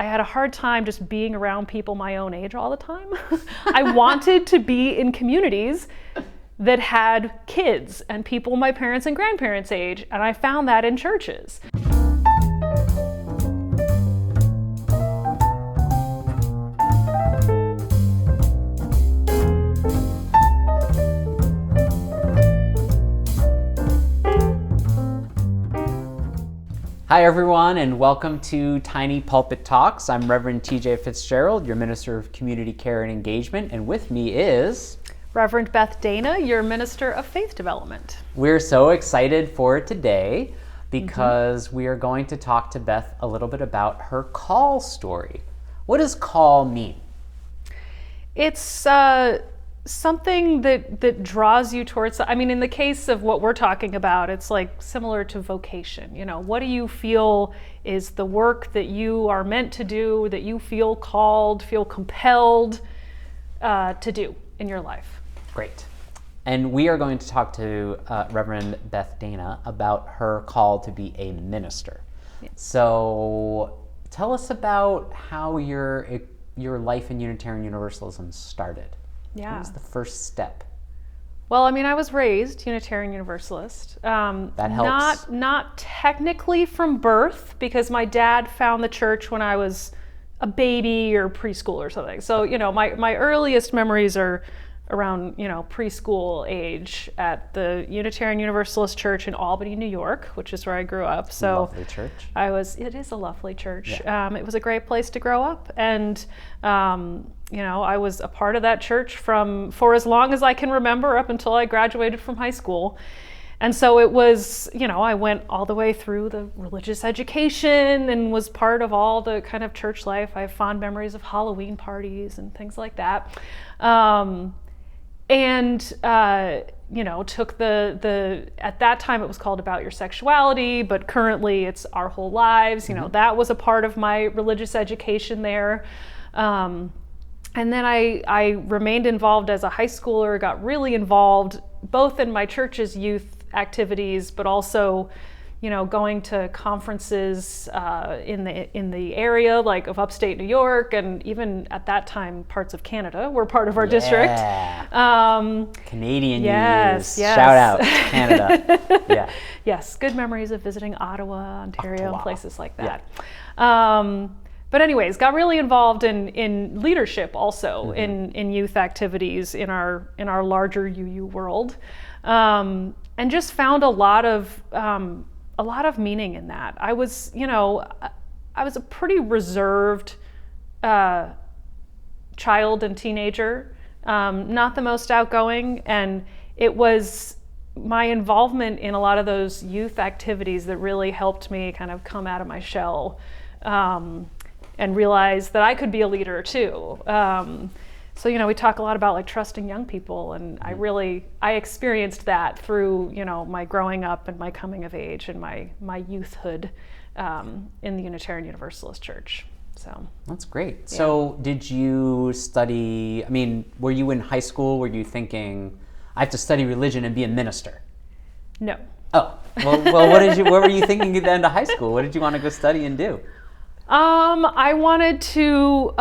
I had a hard time just being around people my own age all the time. I wanted to be in communities that had kids and people my parents' and grandparents' age, and I found that in churches. Hi everyone, and welcome to Tiny Pulpit Talks. I'm Reverend T.J. FitzGerald, your Minister of Community Care and Engagement, and with me is Reverend Beth Dana, your Minister of Faith Development. We're so excited for today because we are going to talk to Beth a little bit about her call story. What does call mean? It's something that draws you towards, I mean, in the case of what we're talking about, it's like similar to vocation. You know, what do you feel is the work that you are meant to do, that you feel called, feel compelled to do in your life? Great. And we are going to talk to Reverend Beth Dana about her call to be a minister. Yeah. So tell us about how your life in Unitarian Universalism started. Yeah. What was the first step? Well, I mean, I was raised Unitarian Universalist. That helps. Not technically from birth, because my dad found the church when I was a baby or preschool or something. So, you know, my earliest memories are around, you know, preschool age at the Unitarian Universalist Church in Albany, New York, which is where I grew up. So lovely church. It is a lovely church. Yeah. It was a great place to grow up. And, you know, I was a part of that church for as long as I can remember, up until I graduated from high school. And so it was, you know, I went all the way through the religious education and was part of all the kind of church life. I have fond memories of Halloween parties and things like that. You know, took at that time it was called About Your Sexuality, but currently it's Our Whole Lives. You know, that was a part of my religious education there. And then I remained involved as a high schooler, got really involved both in my church's youth activities, but also, you know, going to conferences in the area, like of upstate New York, and even at that time parts of Canada were part of our district. Canadian yes. Shout out Canada. Yeah. Yes, good memories of visiting Ottawa, Ontario, and places like that. Yeah. But anyways, got really involved in leadership also, in youth activities in our larger UU world, and just found a lot of meaning in that. I was a pretty reserved child and teenager, not the most outgoing, and it was my involvement in a lot of those youth activities that really helped me kind of come out of my shell and realize that I could be a leader too. So, you know, we talk a lot about like trusting young people, and I experienced that through, you know, my growing up and my coming of age and my youthhood in the Unitarian Universalist Church. So that's great. Yeah. So did you study, I mean, were you in high school, were you thinking, I have to study religion and be a minister? No. Oh, well what were you thinking at the end of high school? What did you want to go study and do? I wanted to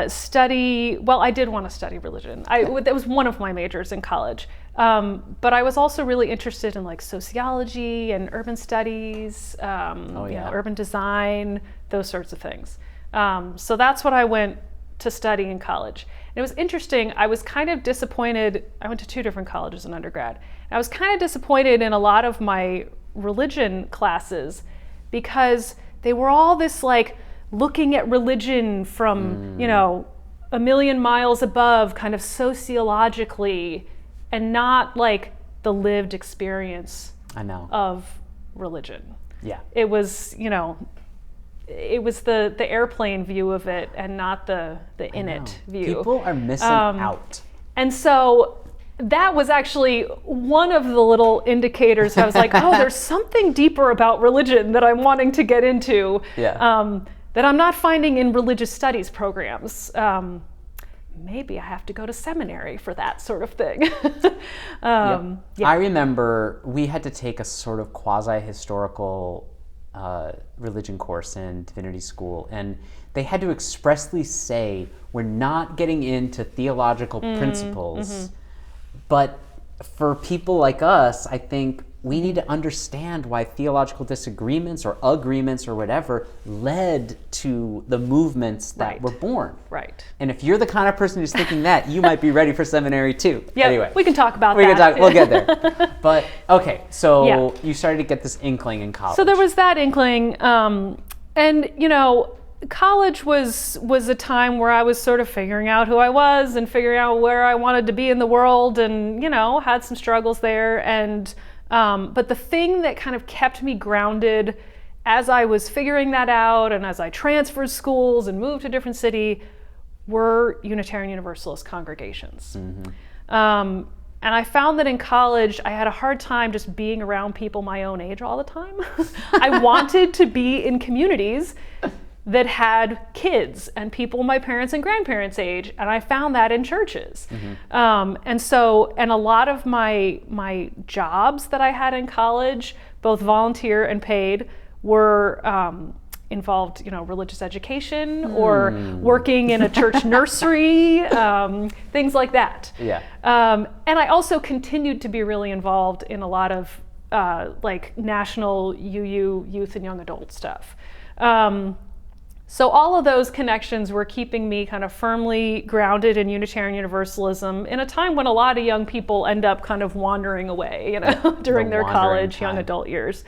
study, well, I did want to study religion. That was one of my majors in college. But I was also really interested in like sociology and urban studies, you know, urban design, those sorts of things. So that's what I went to study in college. And it was interesting, I was kind of disappointed. I went to 2 different colleges in undergrad. And I was kind of disappointed in a lot of my religion classes because they were all this like, looking at religion from, you know, a million miles above, kind of sociologically, and not like the lived experience of religion. Yeah. It was, you know, it was the airplane view of it and not the in it view. People are missing out. And so that was actually one of the little indicators. I was like, oh, there's something deeper about religion that I'm wanting to get into. Yeah. That I'm not finding in religious studies programs. Maybe I have to go to seminary for that sort of thing. Yeah. I remember we had to take a sort of quasi-historical religion course in divinity school, and they had to expressly say, we're not getting into theological principles. But for people like us, I think we need to understand why theological disagreements or agreements or whatever led to the movements that were born. Right. And if you're the kind of person who's thinking that, you might be ready for seminary too. Yeah, anyway, we can talk about that. We'll get there. But okay, so you started to get this inkling in college. So there was that inkling, and you know, college was a time where I was sort of figuring out who I was and figuring out where I wanted to be in the world, and you know, had some struggles there. And but the thing that kind of kept me grounded as I was figuring that out, and as I transferred schools and moved to a different city, were Unitarian Universalist congregations. And I found that in college, I had a hard time just being around people my own age all the time. I wanted to be in communities that had kids and people my parents and grandparents' age, and I found that in churches. And a lot of my jobs that I had in college, both volunteer and paid, were involved, you know, religious education or working in a church nursery, things like that. And I also continued to be really involved in a lot of like national UU youth and young adult stuff. So all of those connections were keeping me kind of firmly grounded in Unitarian Universalism in a time when a lot of young people end up kind of wandering away, you know, during their college, young adult years.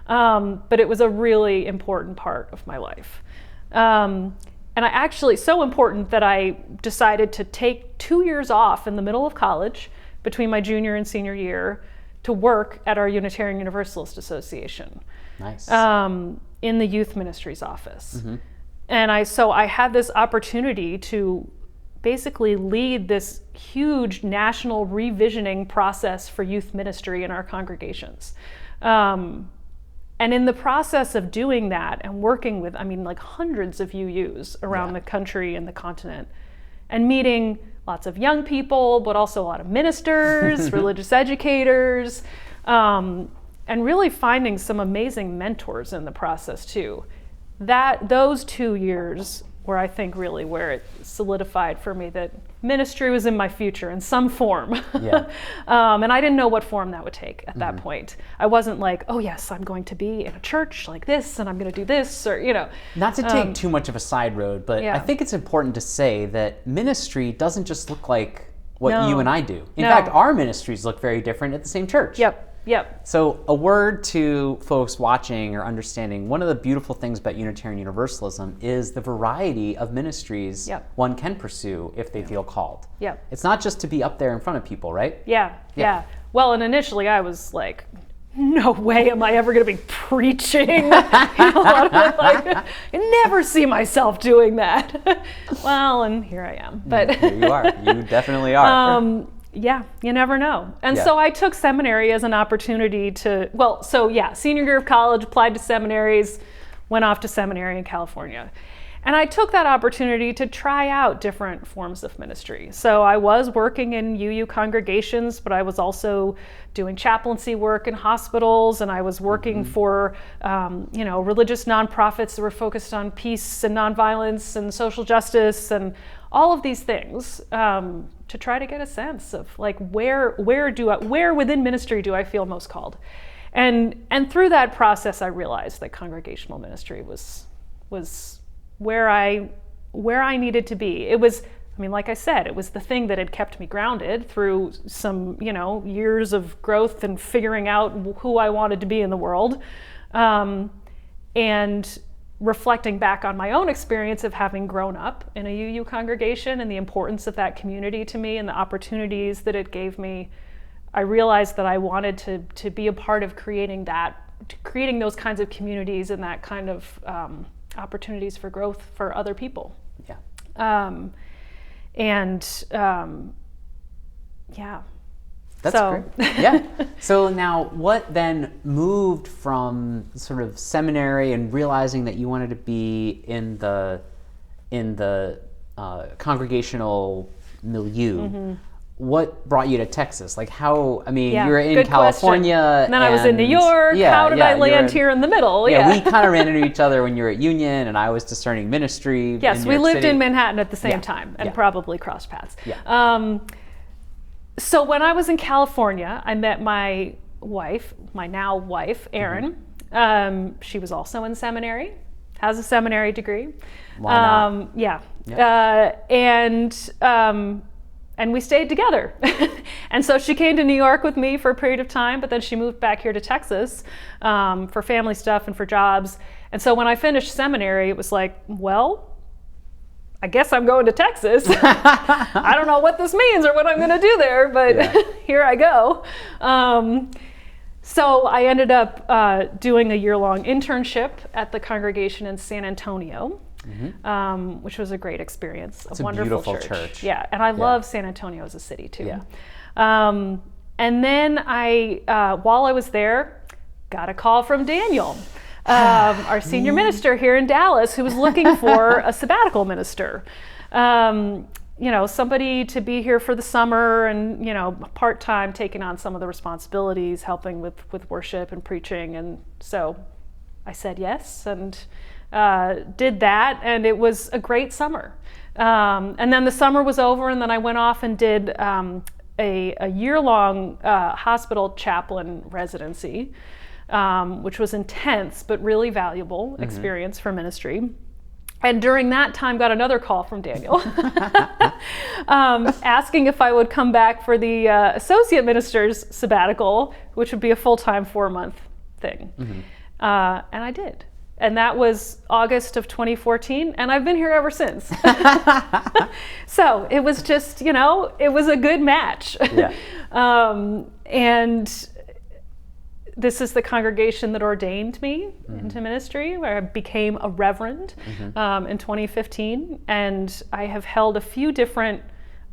But it was a really important part of my life. And I actually, so important that I decided to take 2 years off in the middle of college between my junior and senior year to work at our Unitarian Universalist Association. Nice. In the youth ministries office. And I had this opportunity to basically lead this huge national revisioning process for youth ministry in our congregations. And in the process of doing that and working with, I mean, like hundreds of UUs around the country and the continent, and meeting lots of young people, but also a lot of ministers, religious educators, and really finding some amazing mentors in the process too. Those 2 years were, I think, really where it solidified for me that ministry was in my future in some form. And I didn't know what form that would take at that point. I wasn't like, oh yes, I'm going to be in a church like this and I'm going to do this, or, you know. Not to take too much of a side road, but I think it's important to say that ministry doesn't just look like what you and I do. In fact, our ministries look very different at the same church. So a word to folks watching or understanding, one of the beautiful things about Unitarian Universalism is the variety of ministries one can pursue if they feel called. It's not just to be up there in front of people, right? Well, and initially I was like, no way am I ever going to be preaching. You know, I never see myself doing that. Well, and here I am. But here you are. You definitely are. Yeah, you never know. And so I took seminary as an opportunity to, senior year of college, applied to seminaries, went off to seminary in California. And I took that opportunity to try out different forms of ministry. So I was working in UU congregations, but I was also doing chaplaincy work in hospitals, and I was working for, religious nonprofits that were focused on peace and nonviolence and social justice and all of these things, to try to get a sense of like where within ministry do I feel most called, and through that process I realized that congregational ministry was where I needed to be. It was, I mean, like I said, it was the thing that had kept me grounded through some, years of growth and figuring out who I wanted to be in the world, and reflecting back on my own experience of having grown up in a UU congregation and the importance of that community to me and the opportunities that it gave me, I realized that I wanted to be a part of creating those kinds of communities and that kind of opportunities for growth for other people. That's great. So now what then moved from sort of seminary and realizing that you wanted to be in the congregational milieu what brought you to Texas? Like how, I mean, Yeah, you were in good California. question. And then I was in New York. How did I land here in the middle? Yeah, we kind of ran into each other when you were at Union, and I was discerning ministry. Yes, in we New York lived City. in Manhattan at the same time and probably crossed paths. Yeah. So when I was in California, I met my wife, my now wife, Erin. She was also in seminary, has a seminary degree. Why not? Yeah. And we stayed together. And so she came to New York with me for a period of time, but then she moved back here to Texas for family stuff and for jobs. And so when I finished seminary, it was like, well, I guess I'm going to Texas. I don't know what this means or what I'm going to do there, but here I go. So I ended up doing a year-long internship at the congregation in San Antonio, which was a great experience. It's a wonderful beautiful church. Yeah, and I love San Antonio as a city too. Yeah. And then while I was there, got a call from Daniel, our senior minister here in Dallas, who was looking for a sabbatical minister. Somebody to be here for the summer and, part-time, taking on some of the responsibilities, helping with worship and preaching. And so I said yes and did that, and it was a great summer. And then the summer was over, and then I went off and did a year-long hospital chaplain residency, which was intense but really valuable experience for ministry. And during that time, got another call from Daniel asking if I would come back for the associate minister's sabbatical, which would be a full-time 4-month thing. And I did. And that was August of 2014, and I've been here ever since. So it was just, it was a good match. Yeah. And this is the congregation that ordained me into ministry, where I became a reverend in 2015. And I have held a few different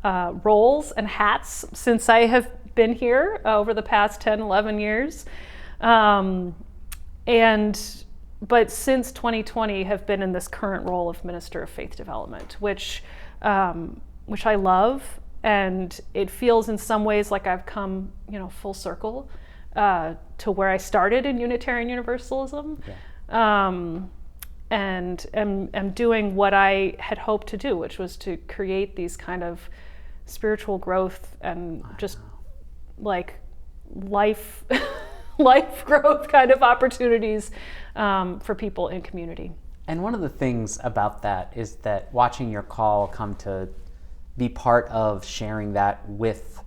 roles and hats since I have been here over the past 10, 11 years. But since 2020 have been in this current role of Minister of Faith Development, which I love. And it feels in some ways like I've come, full circle to where I started in Unitarian Universalism, and am doing what I had hoped to do, which was to create these kind of spiritual growth and just like life growth kind of opportunities for people in community. And one of the things about that is that watching your call come to be part of sharing that with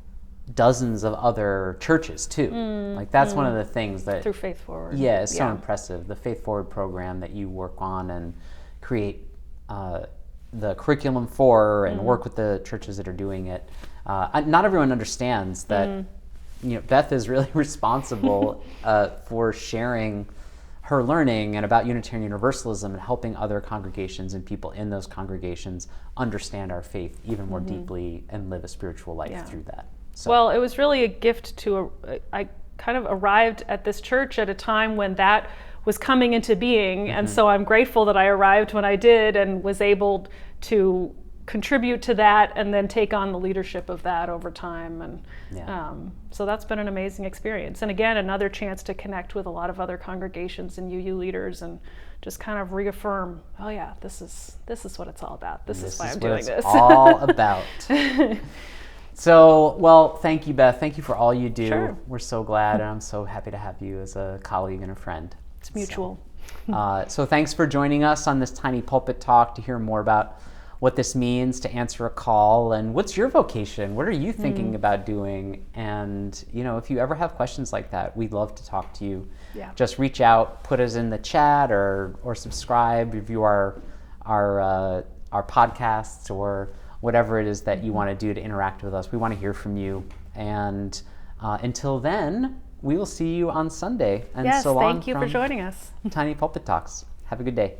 dozens of other churches too. Like that's one of the things that through Faith Forward. Yeah, it's so impressive. The Faith Forward program that you work on and create the curriculum for and work with the churches that are doing it. Not everyone understands that Beth is really responsible for sharing her learning and about Unitarian Universalism and helping other congregations and people in those congregations understand our faith even more deeply and live a spiritual life through that. So. Well, it was really a gift I kind of arrived at this church at a time when that was coming into being. And so I'm grateful that I arrived when I did and was able to contribute to that and then take on the leadership of that over time. And so that's been an amazing experience. And again, another chance to connect with a lot of other congregations and UU leaders and just kind of reaffirm, oh yeah, this is what it's all about. This is why I'm doing this. All about. So, well, thank you, Beth. Thank you for all you do. Sure. We're so glad, and I'm so happy to have you as a colleague and a friend. It's mutual. So thanks for joining us on this Tiny Pulpit Talk to hear more about what this means to answer a call and what's your vocation? What are you thinking about doing? And, if you ever have questions like that, we'd love to talk to you. Yeah. Just reach out, put us in the chat or subscribe, review our podcasts or whatever it is that you want to do to interact with us. We want to hear from you. And until then, we will see you on Sunday. And yes, so long thank you for joining us. Tiny Pulpit Talks. Have a good day.